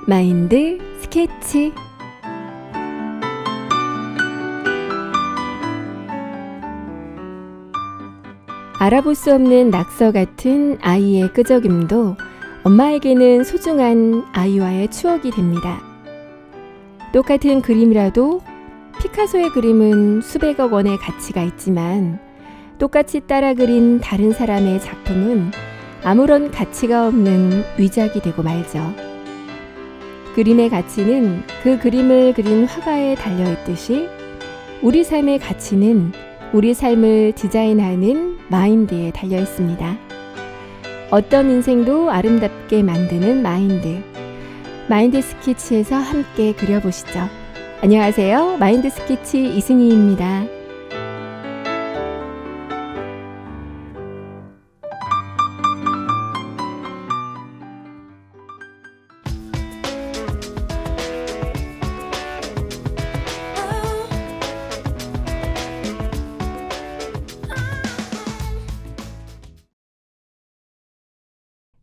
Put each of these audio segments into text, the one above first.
마인드 스케치. 알아볼 수 없는 낙서 같은 아이의 끄적임도 엄마에게는 소중한 아이와의 추억이 됩니다. 똑같은 그림이라도 피카소의 그림은 수백억 원의 가치가 있지만 똑같이 따라 그린 다른 사람의 작품은 아무런 가치가 없는 위작이 되고 말죠. 그림의 가치는 그 그림을 그린 화가에 달려있듯이 우리 삶의 가치는 우리 삶을 디자인하는 마인드에 달려있습니다. 어떤 인생도 아름답게 만드는 마인드. 마인드 스케치에서 함께 그려보시죠. 안녕하세요. 마인드 스케치 이승희입니다.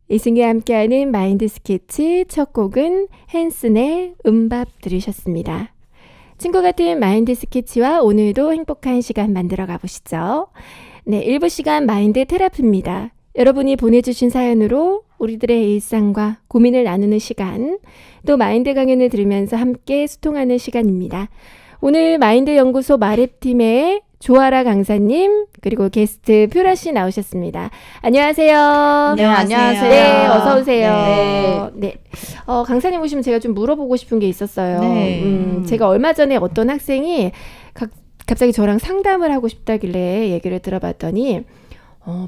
이승희와 함께하는 마인드 스케치 첫 곡은 헨슨의 음밥 들으셨습니다. 친구 같은 마인드 스케치와 오늘도 행복한 시간 만들어 가보시죠. 네, 1부 시간 마인드 테라피입니다. 여러분이 보내주신 사연으로 우리들의 일상과 고민을 나누는 시간, 또 마인드 강연을 들으면서 함께 소통하는 시간입니다. 오늘 마인드 연구소 마랩팀의 조아라 강사님 그리고 게스트 퓨라씨 나오셨습니다. 안녕하세요. 네, 안녕하세요. 네, 어서 오세요. 네. 강사님 오시면 제가 좀 물어보고 싶은 게 있었어요. 네. 제가 얼마 전에 어떤 학생이 갑자기 저랑 상담을 하고 싶다길래 얘기를 들어봤더니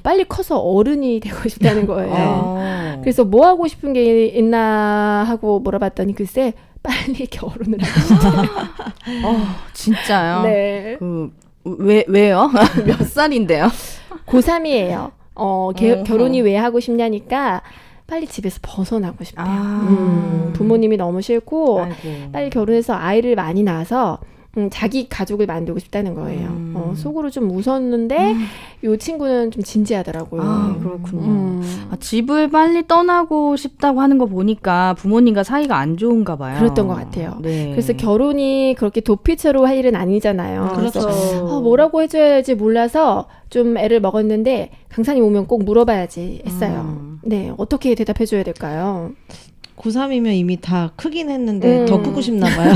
빨리 커서 어른이 되고 싶다는 거예요. 그래서 뭐 하고 싶은 게 있나 하고 물어봤더니 글쎄 빨리 결혼을 하고 싶대요. 진짜요? 네. 왜요? 몇 살인데요? 고3이에요. 결혼이 왜 하고 싶냐니까 빨리 집에서 벗어나고 싶대요. 부모님이 너무 싫고 아이고. 빨리 결혼해서 아이를 많이 낳아서 자기 가족을 만들고 싶다는 거예요. 속으로 좀 웃었는데 이 친구는 좀 진지하더라고요. 그렇군요. 집을 빨리 떠나고 싶다고 하는 거 보니까 부모님과 사이가 안 좋은가 봐요. 그랬던 것 같아요. 네. 그래서 결혼이 그렇게 도피처로 할 일은 아니잖아요. 그렇죠. 그래서 뭐라고 해줘야 할지 몰라서 좀 애를 먹었는데 강사님 오면 꼭 물어봐야지 했어요. 네, 어떻게 대답해줘야 될까요? 고3이면 이미 다 크긴 했는데 더 크고 싶나 봐요.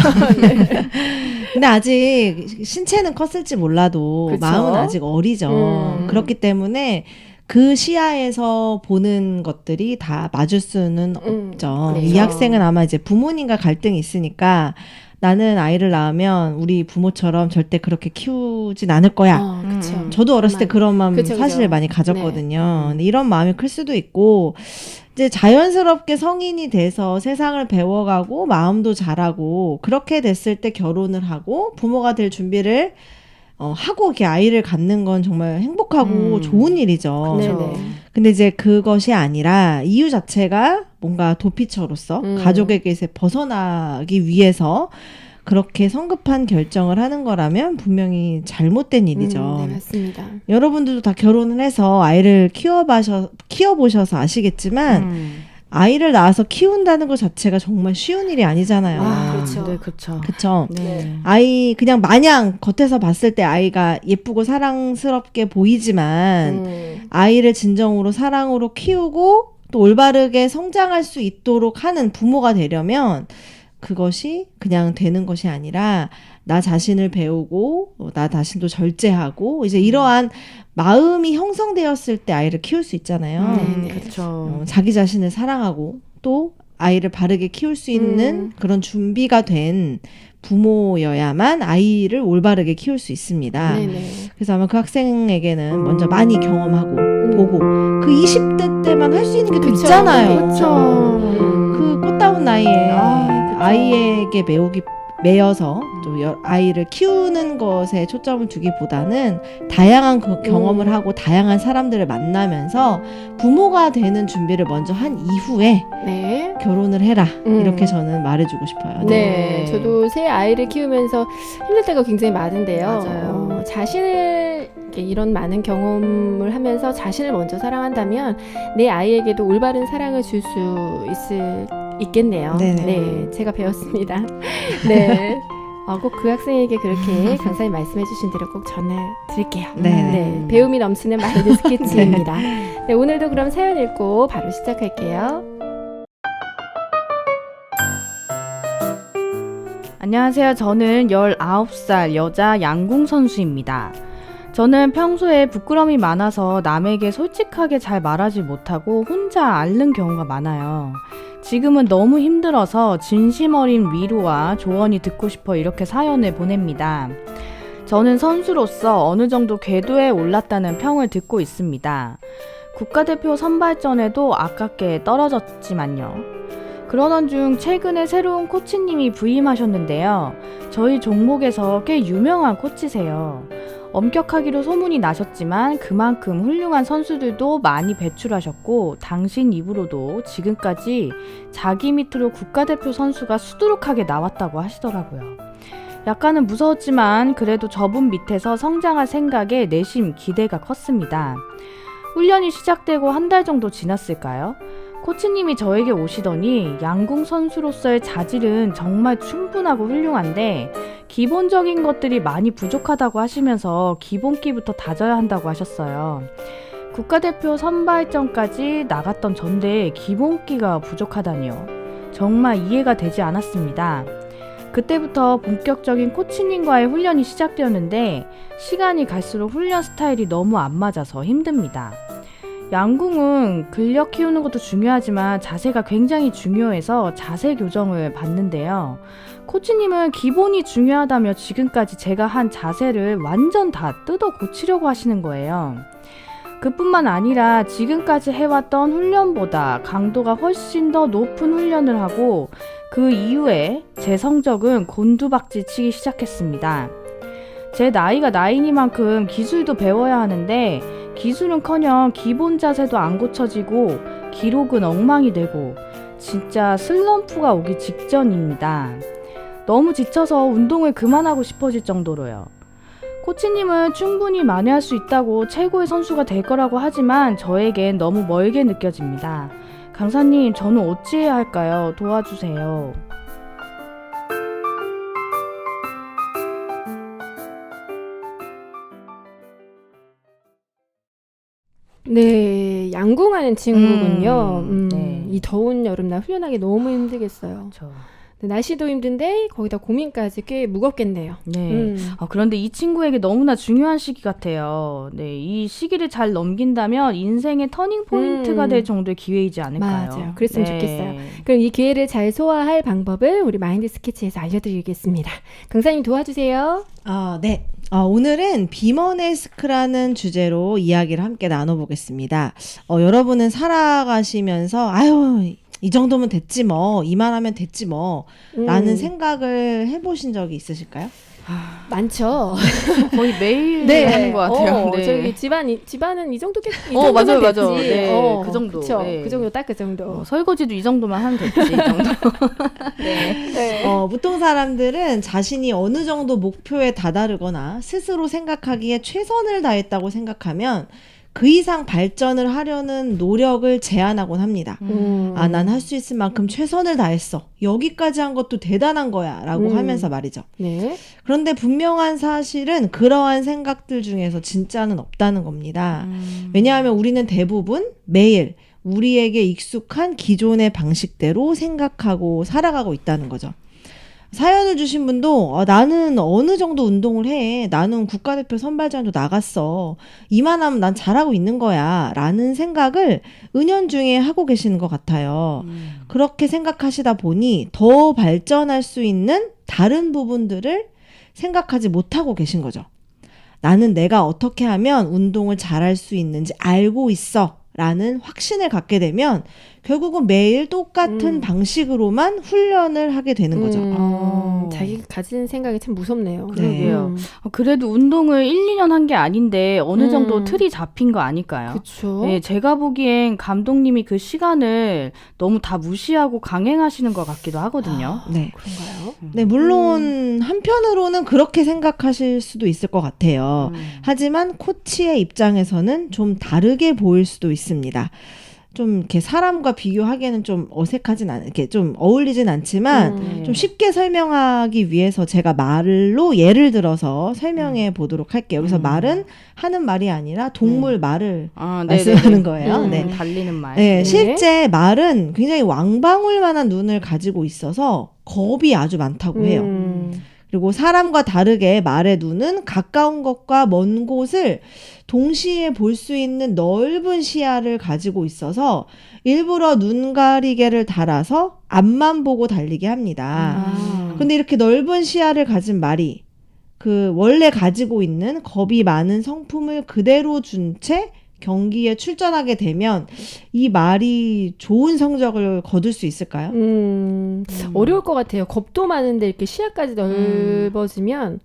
근데 아직 신체는 컸을지 몰라도 그쵸? 마음은 아직 어리죠. 그렇기 때문에 그 시야에서 보는 것들이 다 맞을 수는 없죠. 네. 이 학생은 아마 이제 부모님과 갈등이 있으니까 나는 아이를 낳으면 우리 부모처럼 절대 그렇게 키우진 않을 거야. 그쵸. 저도 어렸을 때 그런 마음 그쵸. 사실 많이 가졌거든요. 근데 이런 마음이 클 수도 있고 이제 자연스럽게 성인이 돼서 세상을 배워가고 마음도 자라고 그렇게 됐을 때 결혼을 하고 부모가 될 준비를 하고 이렇게 아이를 갖는 건 정말 행복하고 좋은 일이죠. 네네. 근데 이제 그것이 아니라 이유 자체가 뭔가 도피처로서 가족에게 벗어나기 위해서 그렇게 성급한 결정을 하는 거라면 분명히 잘못된 일이죠. 네, 맞습니다. 여러분들도 다 결혼을 해서 아이를 키워보셔서 아시겠지만 아이를 낳아서 키운다는 것 자체가 정말 쉬운 일이 아니잖아요. 그렇죠. 네, 그렇죠. 그쵸? 네. 아이 그냥 마냥 겉에서 봤을 때 아이가 예쁘고 사랑스럽게 보이지만 아이를 진정으로 사랑으로 키우고 또 올바르게 성장할 수 있도록 하는 부모가 되려면 그것이 그냥 되는 것이 아니라 나 자신을 배우고 나 자신도 절제하고 이제 이러한 마음이 형성되었을 때 아이를 키울 수 있잖아요. 네네. 그렇죠. 자기 자신을 사랑하고 또 아이를 바르게 키울 수 있는 그런 준비가 된 부모여야만 아이를 올바르게 키울 수 있습니다. 네네. 그래서 아마 그 학생에게는 먼저 많이 경험하고 보고 그 20대 때만 할 수 있는 게 또 있잖아요. 그렇죠. 그 꽃다운 나이에 아이에게 매여서 또 아이를 키우는 것에 초점을 두기보다는 다양한 경험을 하고 다양한 사람들을 만나면서 부모가 되는 준비를 먼저 한 이후에 네. 결혼을 해라 이렇게 저는 말해주고 싶어요. 네, 저도 새 아이를 키우면서 힘들 때가 굉장히 많은데요. 맞아요. 자신을 이런 많은 경험을 하면서 자신을 먼저 사랑한다면 내 아이에게도 올바른 사랑을 줄 수 있을 있겠네요. 네네. 네, 제가 배웠습니다. 네. 꼭 그 학생에게 그렇게 강사님 말씀해 주신 대로 꼭 전해 드릴게요. 네. 배움이 넘치는 마인드 스케치입니다. 네, 오늘도 그럼 사연 읽고 바로 시작할게요. 안녕하세요. 저는 19살 여자 양궁 선수입니다. 저는 평소에 부끄러움이 많아서 남에게 솔직하게 잘 말하지 못하고 혼자 앓는 경우가 많아요. 지금은 너무 힘들어서 진심 어린 위로와 조언이 듣고 싶어 이렇게 사연을 보냅니다. 저는 선수로서 어느 정도 궤도에 올랐다는 평을 듣고 있습니다. 국가대표 선발전에도 아깝게 떨어졌지만요. 그러던 중 최근에 새로운 코치님이 부임하셨는데요. 저희 종목에서 꽤 유명한 코치세요. 엄격하기로 소문이 나셨지만 그만큼 훌륭한 선수들도 많이 배출하셨고 당신 입으로도 지금까지 자기 밑으로 국가대표 선수가 수두룩하게 나왔다고 하시더라고요. 약간은 무서웠지만 그래도 저분 밑에서 성장할 생각에 내심 기대가 컸습니다. 훈련이 시작되고 한 달 정도 지났을까요? 코치님이 저에게 오시더니 양궁 선수로서의 자질은 정말 충분하고 훌륭한데 기본적인 것들이 많이 부족하다고 하시면서 기본기부터 다져야 한다고 하셨어요. 국가대표 선발전까지 나갔던 전데 기본기가 부족하다니요. 정말 이해가 되지 않았습니다. 그때부터 본격적인 코치님과의 훈련이 시작되었는데 시간이 갈수록 훈련 스타일이 너무 안 맞아서 힘듭니다. 양궁은 근력 키우는 것도 중요하지만 자세가 굉장히 중요해서 자세 교정을 받는데요. 코치님은 기본이 중요하다며 지금까지 제가 한 자세를 완전 다 뜯어 고치려고 하시는 거예요. 그뿐만 아니라 지금까지 해왔던 훈련보다 강도가 훨씬 더 높은 훈련을 하고 그 이후에 제 성적은 곤두박질 치기 시작했습니다. 제 나이가 나이니만큼 기술도 배워야 하는데 기술은커녕 기본 자세도 안 고쳐지고 기록은 엉망이 되고 진짜 슬럼프가 오기 직전입니다. 너무 지쳐서 운동을 그만하고 싶어질 정도로요. 코치님은 충분히 만회할 수 있다고 최고의 선수가 될 거라고 하지만 저에겐 너무 멀게 느껴집니다. 강사님, 저는 어찌해야 할까요? 도와주세요. 네, 양궁하는 친구군요. 네. 이 더운 여름날 훈련하기 너무 힘들겠어요. 네, 날씨도 힘든데 거기다 고민까지 꽤 무겁겠네요. 네. 그런데 이 친구에게 너무나 중요한 시기 같아요. 네, 이 시기를 잘 넘긴다면 인생의 터닝 포인트가 될 정도의 기회이지 않을까요? 맞아요. 그랬으면 네. 좋겠어요. 그럼 이 기회를 잘 소화할 방법을 우리 마인드 스케치에서 알려드리겠습니다. 강사님 도와주세요. 네. 오늘은 비머네스크라는 주제로 이야기를 함께 나눠보겠습니다. 여러분은 살아가시면서 아유 이 정도면 됐지 뭐 이만하면 됐지 뭐 라는 생각을 해보신 적이 있으실까요? 많죠. 거의 매일 하는 것 같아요. 네. 저희 집안은 이 정도겠. 맞아요. 됐지. 네, 그 정도. 그쵸. 네. 그 정도 딱 그 정도. 설거지도 이 정도만 하면 됐지. 이 정도. 네. 보통 사람들은 자신이 어느 정도 목표에 다다르거나 스스로 생각하기에 최선을 다했다고 생각하면 그 이상 발전을 하려는 노력을 제한하곤 합니다. 난 할 수 있을 만큼 최선을 다했어. 여기까지 한 것도 대단한 거야. 라고 하면서 말이죠. 네. 그런데 분명한 사실은 그러한 생각들 중에서 진짜는 없다는 겁니다. 왜냐하면 우리는 대부분 매일 우리에게 익숙한 기존의 방식대로 생각하고 살아가고 있다는 거죠. 사연을 주신 분도 나는 어느 정도 운동을 해. 나는 국가대표 선발전도 나갔어. 이만하면 난 잘하고 있는 거야. 라는 생각을 은연중에 하고 계시는 것 같아요. 그렇게 생각하시다 보니 더 발전할 수 있는 다른 부분들을 생각하지 못하고 계신 거죠. 나는 내가 어떻게 하면 운동을 잘할 수 있는지 알고 있어. 라는 확신을 갖게 되면 결국은 매일 똑같은 방식으로만 훈련을 하게 되는 거죠. 자기가 가진 생각이 참 무섭네요. 그러게요. 그래도 운동을 1, 2년 한 게 아닌데 어느 정도 틀이 잡힌 거 아닐까요? 그렇죠. 네, 제가 보기엔 감독님이 그 시간을 너무 다 무시하고 강행하시는 것 같기도 하거든요. 네. 그런가요? 네, 물론 한편으로는 그렇게 생각하실 수도 있을 것 같아요. 하지만 코치의 입장에서는 좀 다르게 보일 수도 있습니다. 좀 이렇게 사람과 비교하기에는 좀 어색하진 이렇게 좀 어울리진 않지만 네. 좀 쉽게 설명하기 위해서 제가 말로 예를 들어서 설명해 보도록 할게요. 그래서 말은 하는 말이 아니라 동물 말을 말씀하는 거예요. 네. 달리는 말. 네, 네. 실제 말은 굉장히 왕방울만한 눈을 가지고 있어서 겁이 아주 많다고 해요. 그리고 사람과 다르게 말의 눈은 가까운 것과 먼 곳을 동시에 볼 수 있는 넓은 시야를 가지고 있어서 일부러 눈 가리개를 달아서 앞만 보고 달리게 합니다. 근데 이렇게 넓은 시야를 가진 말이 그 원래 가지고 있는 겁이 많은 성품을 그대로 준 채 경기에 출전하게 되면 이 말이 좋은 성적을 거둘 수 있을까요? 어려울 것 같아요. 겁도 많은데 이렇게 시야까지 넓어지면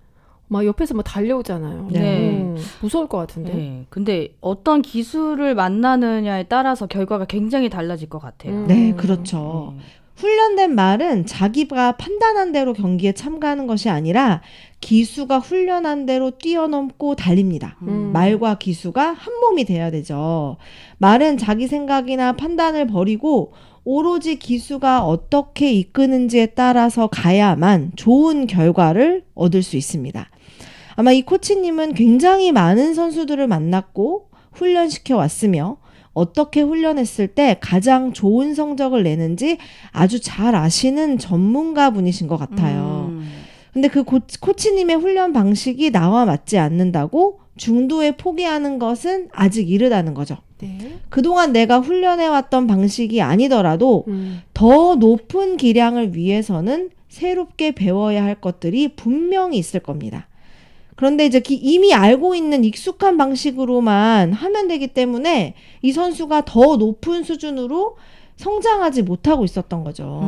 막 옆에서 막 달려오잖아요. 네. 무서울 것 같은데. 네. 근데 어떤 기술을 만나느냐에 따라서 결과가 굉장히 달라질 것 같아요. 네, 그렇죠. 훈련된 말은 자기가 판단한 대로 경기에 참가하는 것이 아니라 기수가 훈련한 대로 뛰어넘고 달립니다. 말과 기수가 한 몸이 돼야 되죠. 말은 자기 생각이나 판단을 버리고 오로지 기수가 어떻게 이끄는지에 따라서 가야만 좋은 결과를 얻을 수 있습니다. 아마 이 코치님은 굉장히 많은 선수들을 만났고 훈련시켜 왔으며 어떻게 훈련했을 때 가장 좋은 성적을 내는지 아주 잘 아시는 전문가 분이신 것 같아요. 근데 그 코치님의 훈련 방식이 나와 맞지 않는다고 중도에 포기하는 것은 아직 이르다는 거죠. 네. 그동안 내가 훈련해왔던 방식이 아니더라도 더 높은 기량을 위해서는 새롭게 배워야 할 것들이 분명히 있을 겁니다. 그런데 이제 이미 알고 있는 익숙한 방식으로만 하면 되기 때문에 이 선수가 더 높은 수준으로 성장하지 못하고 있었던 거죠.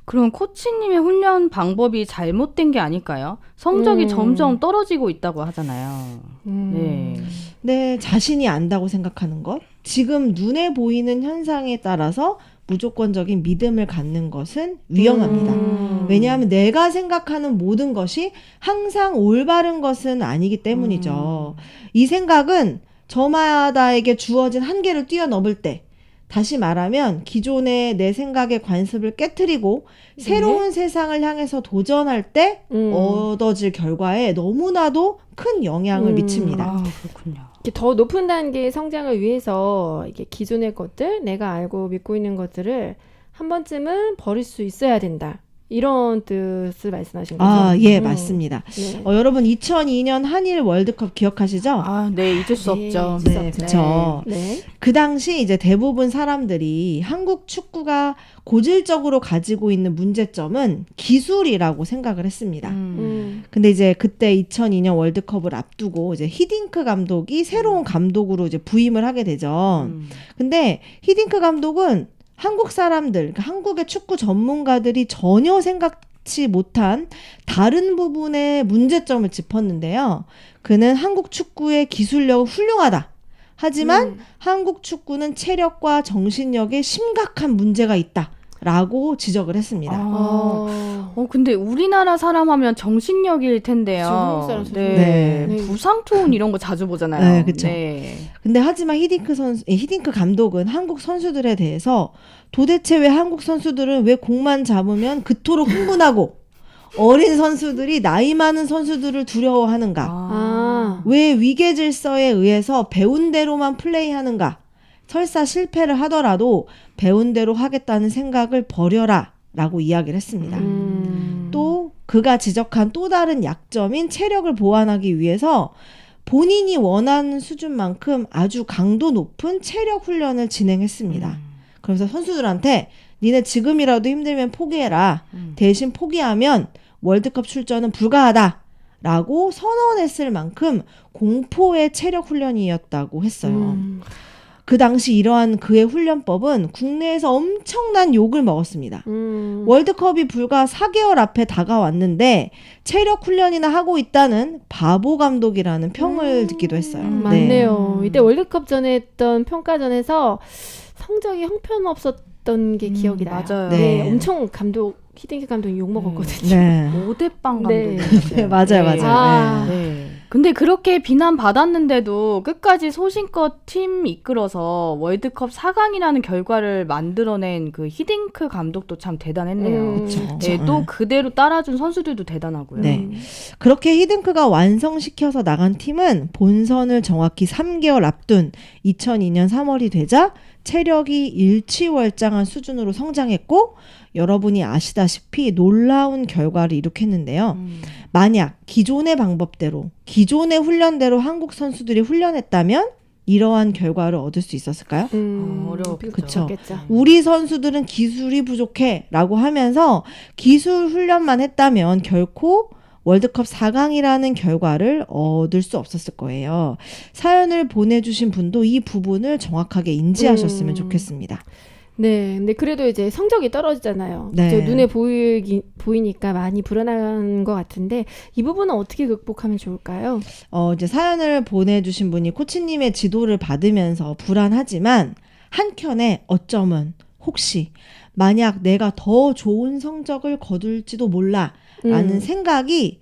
그럼 코치님의 훈련 방법이 잘못된 게 아닐까요? 성적이 점점 떨어지고 있다고 하잖아요. 네. 네, 자신이 안다고 생각하는 것, 지금 눈에 보이는 현상에 따라서 무조건적인 믿음을 갖는 것은 위험합니다. 왜냐하면 내가 생각하는 모든 것이 항상 올바른 것은 아니기 때문이죠. 이 생각은 저마다에게 주어진 한계를 뛰어넘을 때, 다시 말하면 기존의 내 생각의 관습을 깨트리고 새로운 세상을 향해서 도전할 때 얻어질 결과에 너무나도 큰 영향을 미칩니다. 아, 그렇군요. 이렇게 더 높은 단계의 성장을 위해서 이게 기존의 것들, 내가 알고 믿고 있는 것들을 한 번쯤은 버릴 수 있어야 된다. 이런 뜻을 말씀하신 거죠? 아, 예, 맞습니다. 네. 여러분 2002년 한일 월드컵 기억하시죠? 아, 네, 잊을 수 네, 없죠. 잊을 수 네, 없죠. 그렇죠. 네. 그 당시 이제 대부분 사람들이 한국 축구가 고질적으로 가지고 있는 문제점은 기술이라고 생각을 했습니다. 근데 이제 그때 2002년 월드컵을 앞두고 이제 히딩크 감독이 새로운 감독으로 이제 부임을 하게 되죠. 근데 히딩크 감독은 한국 사람들, 그러니까 한국의 축구 전문가들이 전혀 생각지 못한 다른 부분의 문제점을 짚었는데요. 그는 한국 축구의 기술력은 훌륭하다. 하지만 한국 축구는 체력과 정신력에 심각한 문제가 있다. 라고 지적을 했습니다. 근데 우리나라 사람 하면 정신력일 텐데요. 한국 사람 네. 네. 부상투혼 이런 거 자주 보잖아요. 네, 그쵸. 네. 근데 하지만 히딩크 감독은 한국 선수들에 대해서 도대체 왜 한국 선수들은 왜 공만 잡으면 그토록 흥분하고 어린 선수들이 나이 많은 선수들을 두려워하는가? 왜 위계 질서에 의해서 배운 대로만 플레이하는가? 설사 실패를 하더라도 배운 대로 하겠다는 생각을 버려라 라고 이야기를 했습니다. 또 그가 지적한 또 다른 약점인 체력을 보완하기 위해서 본인이 원하는 수준만큼 아주 강도 높은 체력 훈련을 진행했습니다. 그래서 선수들한테 니네 지금이라도 힘들면 포기해라. 대신 포기하면 월드컵 출전은 불가하다. 라고 선언했을 만큼 공포의 체력 훈련이었다고 했어요. 그 당시 이러한 그의 훈련법은 국내에서 엄청난 욕을 먹었습니다. 월드컵이 불과 4개월 앞에 다가왔는데 체력 훈련이나 하고 있다는 바보 감독이라는 평을 듣기도 했어요. 맞네요. 이때 월드컵 전에 했던 평가전에서 성적이 형편없었던 게 기억이 나요. 맞아요. 네. 네. 엄청 히딩크 감독이 욕 먹었거든요. 네. 5대빵 네. 감독이었어요. 네, 맞아요, 맞아요. 아. 네. 근데 그렇게 비난받았는데도 끝까지 소신껏 팀 이끌어서 월드컵 4강이라는 결과를 만들어낸 그 히딩크 감독도 참 대단했네요. 그쵸. 네, 또 그대로 따라준 선수들도 대단하고요. 네. 그렇게 히딩크가 완성시켜서 나간 팀은 본선을 정확히 3개월 앞둔 2002년 3월이 되자 체력이 일취월장한 수준으로 성장했고 여러분이 아시다시피 놀라운 결과를 이룩했는데요. 만약 기존의 방법대로 기존의 훈련대로 한국 선수들이 훈련했다면 이러한 결과를 얻을 수 있었을까요? 어려웠겠죠. 그쵸. 그렇겠죠. 우리 선수들은 기술이 부족해 라고 하면서 기술 훈련만 했다면 결코 월드컵 4강이라는 결과를 얻을 수 없었을 거예요. 사연을 보내주신 분도 이 부분을 정확하게 인지하셨으면 좋겠습니다. 네, 근데 그래도 이제 성적이 떨어지잖아요. 네. 이제 눈에 보이니까 많이 불안한 것 같은데 이 부분은 어떻게 극복하면 좋을까요? 이제 사연을 보내주신 분이 코치님의 지도를 받으면서 불안하지만 한켠에 어쩌면 혹시 만약 내가 더 좋은 성적을 거둘지도 몰라 라는 생각이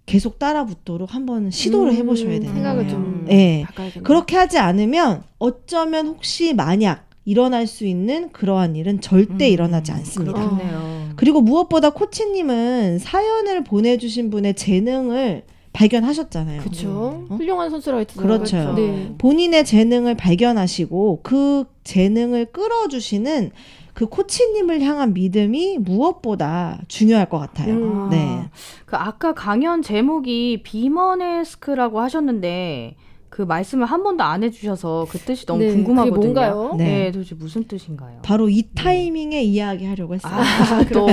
계속 따라붙도록 한번 시도를 해보셔야 되는 생각을 거예요. 좀 네. 바꿔야겠네요. 그렇게 하지 않으면 어쩌면 혹시 만약 일어날 수 있는 그러한 일은 절대 일어나지 않습니다. 그렇네요. 그리고 무엇보다 코치님은 사연을 보내주신 분의 재능을 발견하셨잖아요. 그렇죠. 어? 훌륭한 선수라고 했잖아요. 그렇죠. 네. 본인의 재능을 발견하시고 그 재능을 끌어주시는 그 코치님을 향한 믿음이 무엇보다 중요할 것 같아요. 네. 그 아까 강연 제목이 비머네스크라고 하셨는데 그 말씀을 한 번도 안 해주셔서 그 뜻이 너무 네, 궁금하거든요. 그게 뭔가요? 네. 네, 도대체 무슨 뜻인가요? 바로 이 타이밍에 이야기하려고 했어요. 또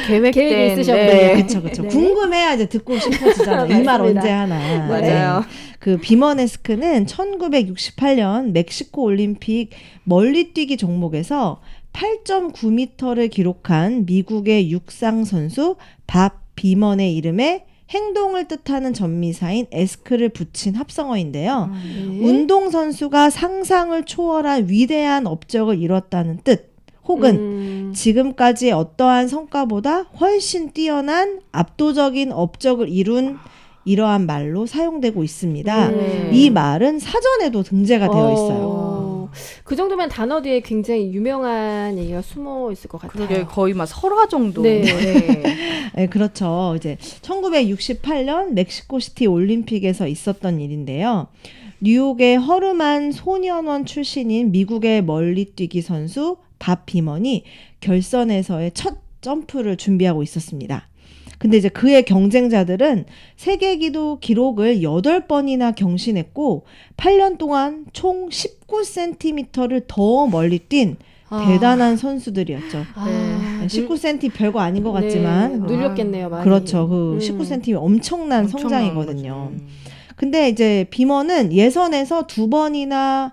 계획된 계획이 있으셨군요. 네, 그쵸. 네. 궁금해야 이제 듣고 싶어지잖아요. 이 말 맞습니다. 언제 하나. 맞아요. 네. 그 비머네스크는 1968년 멕시코 올림픽 멀리뛰기 종목에서 8.9m를 기록한 미국의 육상 선수 밥 비먼의 이름에 행동을 뜻하는 전미사인 에스크를 붙인 합성어인데요. 네. 운동선수가 상상을 초월한 위대한 업적을 이뤘다는 뜻 혹은 지금까지의 어떠한 성과보다 훨씬 뛰어난 압도적인 업적을 이룬 이러한 말로 사용되고 있습니다. 이 말은 사전에도 등재가 되어 있어요. 그 정도면 단어 뒤에 굉장히 유명한 얘기가 숨어 있을 것 같아요. 그러게 거의 막 설화 정도. 네. 네, 그렇죠. 이제 1968년 멕시코시티 올림픽에서 있었던 일인데요. 뉴욕의 허름한 소년원 출신인 미국의 멀리뛰기 선수 밥 비먼이 결선에서의 첫 점프를 준비하고 있었습니다. 근데 이제 그의 경쟁자들은 세계 기록을 8번이나 경신했고 8년 동안 총 19cm를 더 멀리 뛴 대단한 선수들이었죠. 19cm 별거 아닌 것 같지만 눌렸겠네요, 많이. 그렇죠. 그 19cm면 엄청난 성장이거든요. 거죠. 근데 이제 비먼은 예선에서 2번이나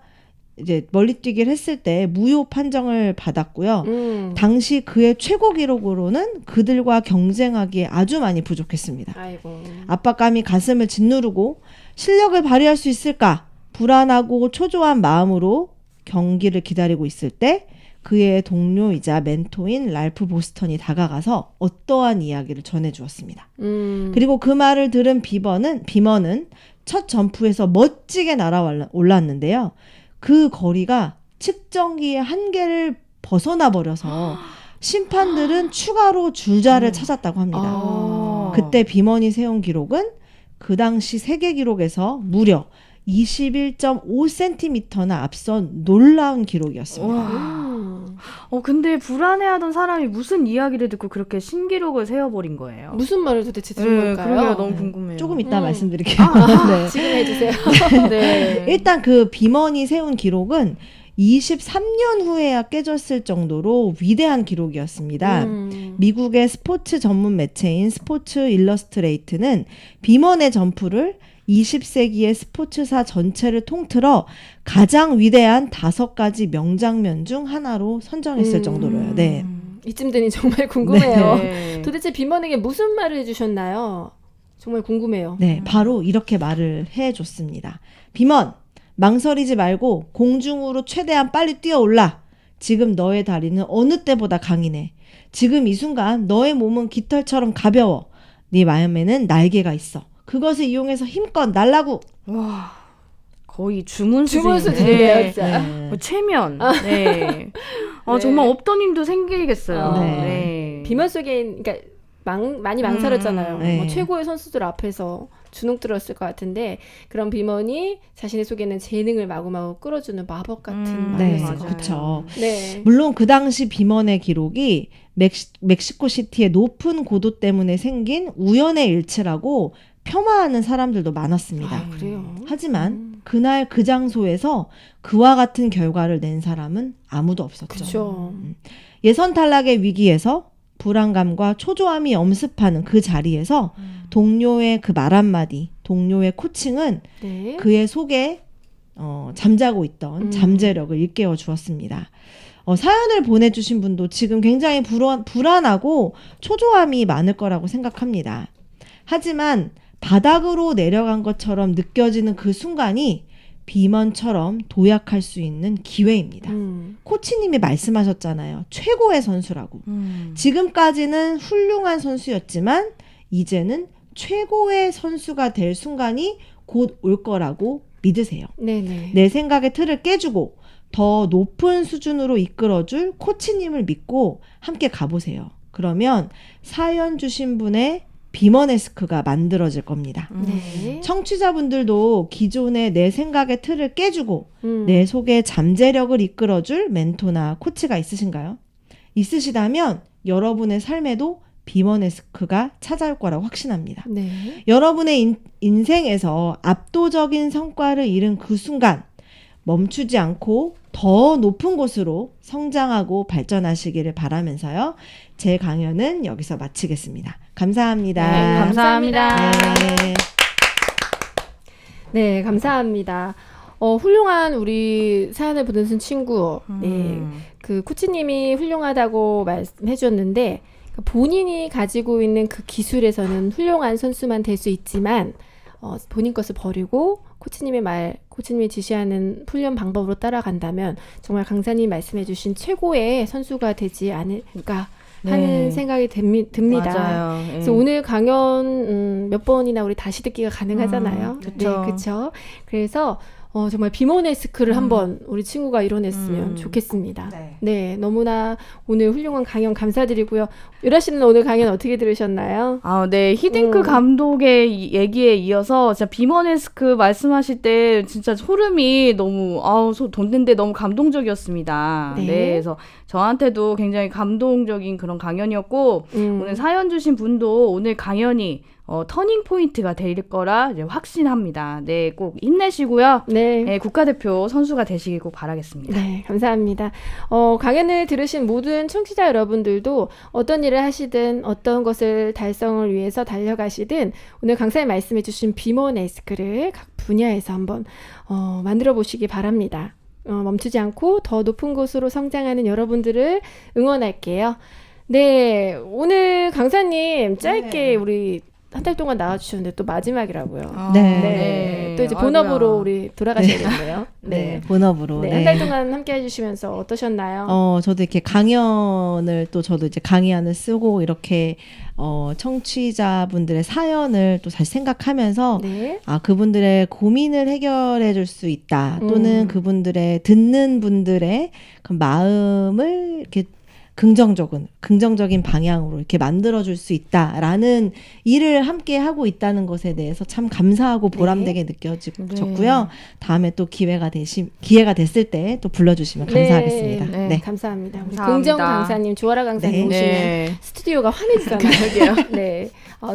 이제 멀리뛰기를 했을 때 무효 판정을 받았고요. 당시 그의 최고 기록으로는 그들과 경쟁하기에 아주 많이 부족했습니다. 아이고. 압박감이 가슴을 짓누르고 실력을 발휘할 수 있을까 불안하고 초조한 마음으로 경기를 기다리고 있을 때 그의 동료이자 멘토인 랄프 보스턴이 다가가서 어떠한 이야기를 전해주었습니다. 그리고 그 말을 들은 비먼은 첫 점프에서 멋지게 날아 올랐는데요. 그 거리가 측정기의 한계를 벗어나 버려서 심판들은 추가로 줄자를 찾았다고 합니다. 그때 비먼이 세운 기록은 그 당시 세계 기록에서 무려 21.5cm나 앞선 놀라운 기록이었습니다. 근데 불안해하던 사람이 무슨 이야기를 듣고 그렇게 신기록을 세워버린 거예요? 무슨 말을 도대체 들은 걸까요? 그러게요. 너무 궁금해요. 조금 이따 말씀드릴게요. 네. 지금 해주세요. 네. 일단 그 비먼이 세운 기록은 23년 후에야 깨졌을 정도로 위대한 기록이었습니다. 미국의 스포츠 전문 매체인 스포츠 일러스트레이트는 비먼의 점프를 20세기의 스포츠사 전체를 통틀어 가장 위대한 5가지 명장면 중 하나로 선정했을 정도로요. 네. 이쯤 되니 정말 궁금해요. 네. 도대체 비먼에게 무슨 말을 해주셨나요? 정말 궁금해요. 네, 바로 이렇게 말을 해줬습니다. 비먼, 망설이지 말고 공중으로 최대한 빨리 뛰어올라. 지금 너의 다리는 어느 때보다 강이네. 지금 이 순간 너의 몸은 깃털처럼 가벼워. 네 마음에는 날개가 있어. 그것을 이용해서 힘껏 날라고. 와, 거의 주문 주문 수준인데. 수준이네요, 진짜. 뭐 최면. 네. 네. 정말 없던 힘도 생기겠어요. 네. 네. 비만 속에 그러니까 많이 망설였잖아요. 네. 뭐 최고의 선수들 앞에서 주눅 들었을 것 같은데 그런 비먼이 자신의 속에 있는 재능을 마구마구 끌어주는 마법 같은 네, 말이었을 것 맞아요. 같아요. 그렇죠. 네. 물론 그 당시 비먼의 기록이 멕시코시티의 높은 고도 때문에 생긴 우연의 일치라고 폄하하는 사람들도 많았습니다. 아, 그래요. 하지만 그날 그 장소에서 그와 같은 결과를 낸 사람은 아무도 없었죠. 그렇죠. 예선 탈락의 위기에서 불안감과 초조함이 엄습하는 그 자리에서 동료의 그 말 한마디, 동료의 코칭은 네. 그의 속에 잠자고 있던 잠재력을 일깨워 주었습니다. 사연을 보내주신 분도 지금 굉장히 불안하고 초조함이 많을 거라고 생각합니다. 하지만 바닥으로 내려간 것처럼 느껴지는 그 순간이 비먼처럼 도약할 수 있는 기회입니다. 코치님이 말씀하셨잖아요. 최고의 선수라고. 지금까지는 훌륭한 선수였지만 이제는 최고의 선수가 될 순간이 곧 올 거라고 믿으세요. 네네. 내 생각의 틀을 깨주고 더 높은 수준으로 이끌어줄 코치님을 믿고 함께 가보세요. 그러면 사연 주신 분의 비머네스크가 만들어질 겁니다. 네. 청취자분들도 기존의 내 생각의 틀을 깨주고 내 속에 잠재력을 이끌어줄 멘토나 코치가 있으신가요? 있으시다면 여러분의 삶에도 비머네스크가 찾아올 거라고 확신합니다. 네. 여러분의 인생에서 압도적인 성과를 이룬 그 순간 멈추지 않고 더 높은 곳으로 성장하고 발전하시기를 바라면서요. 제 강연은 여기서 마치겠습니다. 감사합니다. 네, 감사합니다. 네. 네, 감사합니다. 훌륭한 우리 사연을 보내준 친구. 네. 그 코치님이 훌륭하다고 말씀해 주셨는데 본인이 가지고 있는 그 기술에서는 훌륭한 선수만 될 수 있지만 본인 것을 버리고 코치님이 지시하는 훈련 방법으로 따라간다면 정말 강사님 말씀해 주신 최고의 선수가 되지 않을까 하는 네. 생각이 듭니다. 맞아요. 예. 그래서 오늘 강연 몇 번이나 우리 다시 듣기가 가능하잖아요. 그쵸. 네, 그렇죠. 그래서 정말 비모네스크를 한번 우리 친구가 이뤄냈으면 좋겠습니다. 네, 너무나 오늘 훌륭한 강연 감사드리고요. 유라 씨는 오늘 강연 어떻게 들으셨나요? 네, 히딩크 감독의 얘기에 이어서 진짜 비머네스크 말씀하실 때 진짜 소름이 너무 돋는데 너무 감동적이었습니다. 네. 네, 그래서 저한테도 굉장히 감동적인 그런 강연이었고 오늘 사연 주신 분도 오늘 강연이 터닝 포인트가 될 거라 이제 확신합니다. 네, 꼭 힘내시고요. 네. 네, 국가대표 선수가 되시길 꼭 바라겠습니다. 네, 감사합니다. 강연을 들으신 모든 청취자 여러분들도 어떤 일을 하시든 어떤 것을 달성을 위해서 달려가시든 오늘 강사님 말씀해 주신 비모네스크를 각 분야에서 한번 만들어 보시기 바랍니다. 멈추지 않고 더 높은 곳으로 성장하는 여러분들을 응원할게요. 네, 오늘 강사님 짧게 우리 한 달 동안 나와주셨는데 또 마지막이라고요. 네. 또 이제 본업으로 우리 돌아가셔야겠네요. 네, 본업으로. 네, 한 달 동안 함께 해주시면서 어떠셨나요? 저도 이렇게 강연을 또 저도 이제 강의안을 쓰고 이렇게 청취자분들의 사연을 또 잘 생각하면서 네. 그분들의 고민을 해결해 줄 수 있다. 또는 그분들의 듣는 분들의 그 마음을 이렇게 긍정적인 방향으로 이렇게 만들어줄 수 있다라는 일을 함께 하고 있다는 것에 대해서 참 감사하고 보람되게 느껴졌고요. 다음에 또 기회가 됐을 때 또 불러주시면 감사하겠습니다. 네, 네. 감사합니다. 우리 감사합니다. 긍정 강사님, 조아라 강사님 네. 오시면 스튜디오가 환해지잖아요. 네,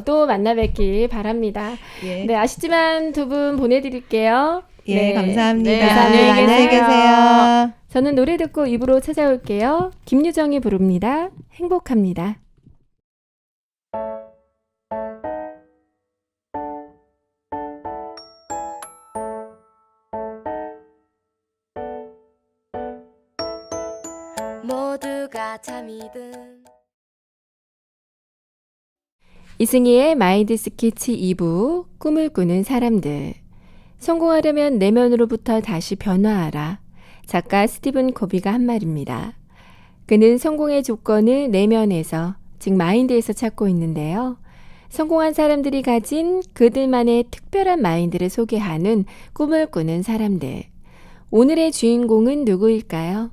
또 만나 뵙길 바랍니다. 예. 네, 아쉽지만 두 분 보내드릴게요. 예, 네. 감사합니다. 네, 안녕히 계세요. 저는 노래 듣고 입으로 찾아올게요. 김유정이 부릅니다. 행복합니다. 모두가 잠이 든 이승희의 마인드 스케치 2부 꿈을 꾸는 사람들. 성공하려면 내면으로부터 다시 변화하라. 작가 스티븐 코비가 한 말입니다. 그는 성공의 조건을 내면에서, 즉 마인드에서 찾고 있는데요. 성공한 사람들이 가진 그들만의 특별한 마인드를 소개하는 꿈을 꾸는 사람들. 오늘의 주인공은 누구일까요?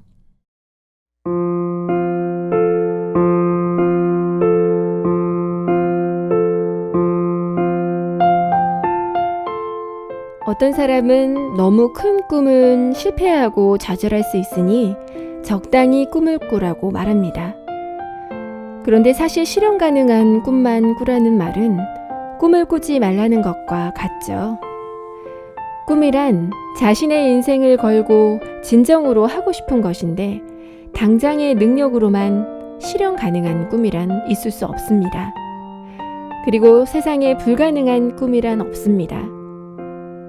어떤 사람은 너무 큰 꿈은 실패하고 좌절할 수 있으니 적당히 꿈을 꾸라고 말합니다. 그런데 사실 실현 가능한 꿈만 꾸라는 말은 꿈을 꾸지 말라는 것과 같죠. 꿈이란 자신의 인생을 걸고 진정으로 하고 싶은 것인데 당장의 능력으로만 실현 가능한 꿈이란 있을 수 없습니다. 그리고 세상에 불가능한 꿈이란 없습니다.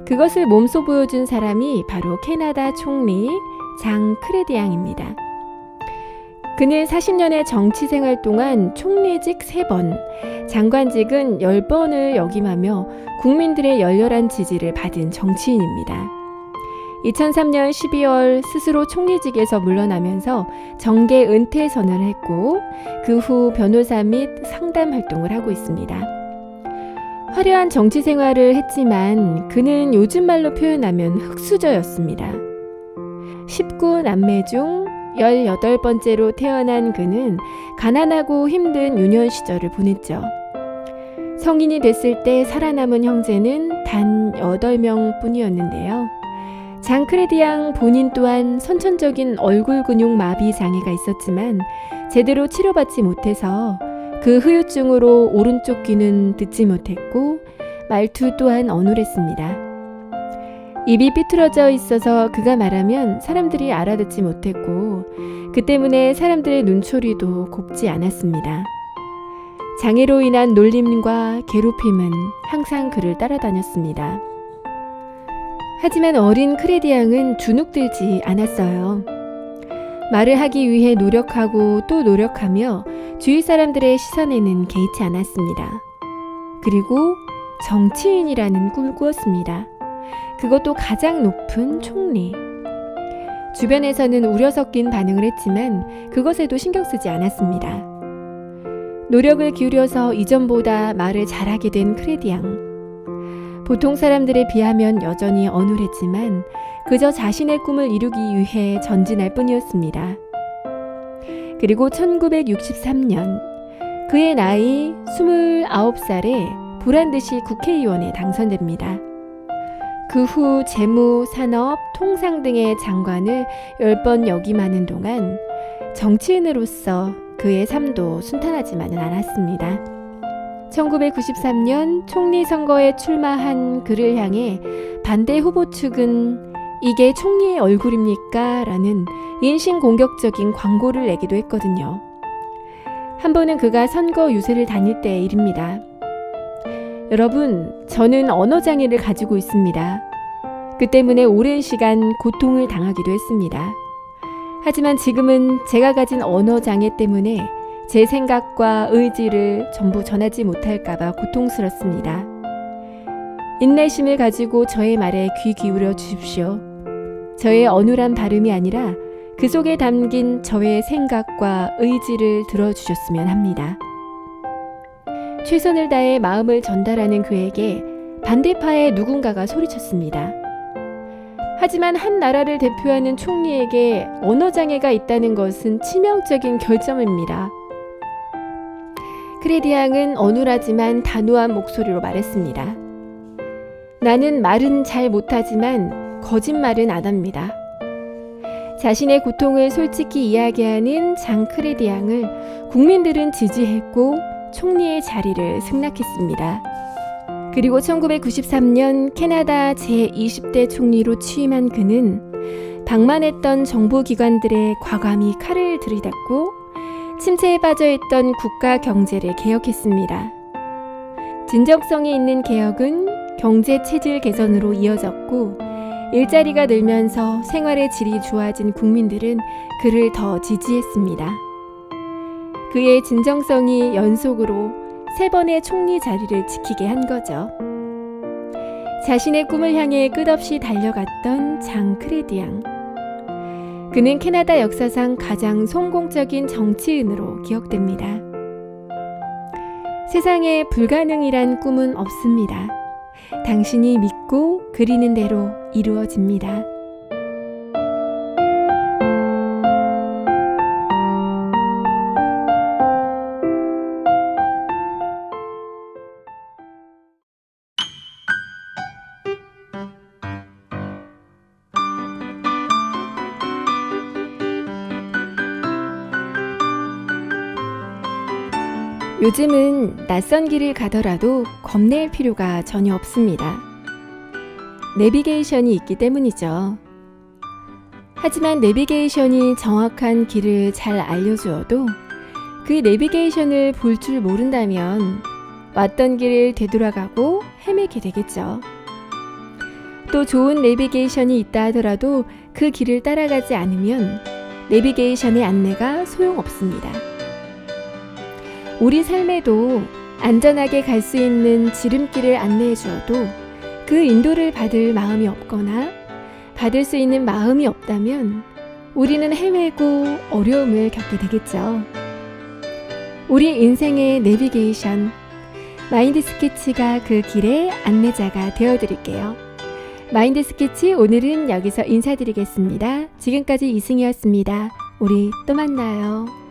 그것을 몸소 보여준 사람이 바로 캐나다 총리 장 크레디앙입니다. 그는 40년의 정치 생활 동안 총리직 3번, 장관직은 10번을 역임하며 국민들의 열렬한 지지를 받은 정치인입니다. 2003년 12월 스스로 총리직에서 물러나면서 정계 은퇴 선언을 했고 그 후 변호사 및 상담 활동을 하고 있습니다. 화려한 정치 생활을 했지만 그는 요즘 말로 표현하면 흙수저였습니다. 19남매 중 18번째로 태어난 그는 가난하고 힘든 유년 시절을 보냈죠. 성인이 됐을 때 살아남은 형제는 단 8명 뿐이었는데요. 장 크레디앙 본인 또한 선천적인 얼굴 근육 마비 장애가 있었지만 제대로 치료받지 못해서 그 후유증으로 오른쪽 귀는 듣지 못했고 말투 또한 어눌했습니다. 입이 삐뚤어져 있어서 그가 말하면 사람들이 알아듣지 못했고 그 때문에 사람들의 눈초리도 곱지 않았습니다. 장애로 인한 놀림과 괴롭힘은 항상 그를 따라다녔습니다. 하지만 어린 크레디앙은 주눅들지 않았어요. 말을 하기 위해 노력하고 또 노력하며 주위 사람들의 시선에는 개의치 않았습니다. 그리고 정치인이라는 꿈을 꾸었습니다. 그것도 가장 높은 총리. 주변에서는 우려 섞인 반응을 했지만 그것에도 신경 쓰지 않았습니다. 노력을 기울여서 이전보다 말을 잘하게 된 크레디앙. 보통 사람들에 비하면 여전히 어눌했지만 그저 자신의 꿈을 이루기 위해 전진할 뿐이었습니다. 그리고 1963년 그의 나이 29살에 보란듯이 국회의원에 당선됩니다. 그 후 재무, 산업, 통상 등의 장관을 10번 역임하는 동안 정치인으로서 그의 삶도 순탄하지만은 않았습니다. 1993년 총리 선거에 출마한 그를 향해 반대 후보 측은 이게 총리의 얼굴입니까? 라는 인신공격적인 광고를 내기도 했거든요. 한 번은 그가 선거 유세를 다닐 때의 일입니다. 여러분, 저는 언어장애를 가지고 있습니다. 그 때문에 오랜 시간 고통을 당하기도 했습니다. 하지만 지금은 제가 가진 언어장애 때문에 제 생각과 의지를 전부 전하지 못할까봐 고통스럽습니다. 인내심을 가지고 저의 말에 귀 기울여 주십시오. 저의 어눌한 발음이 아니라 그 속에 담긴 저의 생각과 의지를 들어주셨으면 합니다. 최선을 다해 마음을 전달하는 그에게 반대파의 누군가가 소리쳤습니다. 하지만 한 나라를 대표하는 총리에게 언어장애가 있다는 것은 치명적인 결점입니다. 크레디앙은 어눌하지만 단호한 목소리로 말했습니다. 나는 말은 잘 못하지만 거짓말은 안 합니다. 자신의 고통을 솔직히 이야기하는 장 크레디앙을 국민들은 지지했고 총리의 자리를 승낙했습니다. 그리고 1993년 캐나다 제20대 총리로 취임한 그는 방만했던 정보기관들의 과감히 칼을 들이닫고 침체에 빠져있던 국가 경제를 개혁했습니다. 진정성이 있는 개혁은 경제 체질 개선으로 이어졌고 일자리가 늘면서 생활의 질이 좋아진 국민들은 그를 더 지지했습니다. 그의 진정성이 연속으로 3번의 총리 자리를 지키게 한 거죠. 자신의 꿈을 향해 끝없이 달려갔던 장 크레디앙. 그는 캐나다 역사상 가장 성공적인 정치인으로 기억됩니다. 세상에 불가능이란 꿈은 없습니다. 당신이 믿고 그리는 대로 이루어집니다. 요즘은 낯선 길을 가더라도 겁낼 필요가 전혀 없습니다. 내비게이션이 있기 때문이죠. 하지만 내비게이션이 정확한 길을 잘 알려주어도 그 내비게이션을 볼 줄 모른다면 왔던 길을 되돌아가고 헤매게 되겠죠. 또 좋은 내비게이션이 있다 하더라도 그 길을 따라가지 않으면 내비게이션의 안내가 소용없습니다. 우리 삶에도 안전하게 갈 수 있는 지름길을 안내해 주어도 그 인도를 받을 마음이 없거나 받을 수 있는 마음이 없다면 우리는 헤매고 어려움을 겪게 되겠죠. 우리 인생의 내비게이션, 마인드 스케치가 그 길의 안내자가 되어드릴게요. 마인드 스케치 오늘은 여기서 인사드리겠습니다. 지금까지 이승이었습니다. 우리 또 만나요.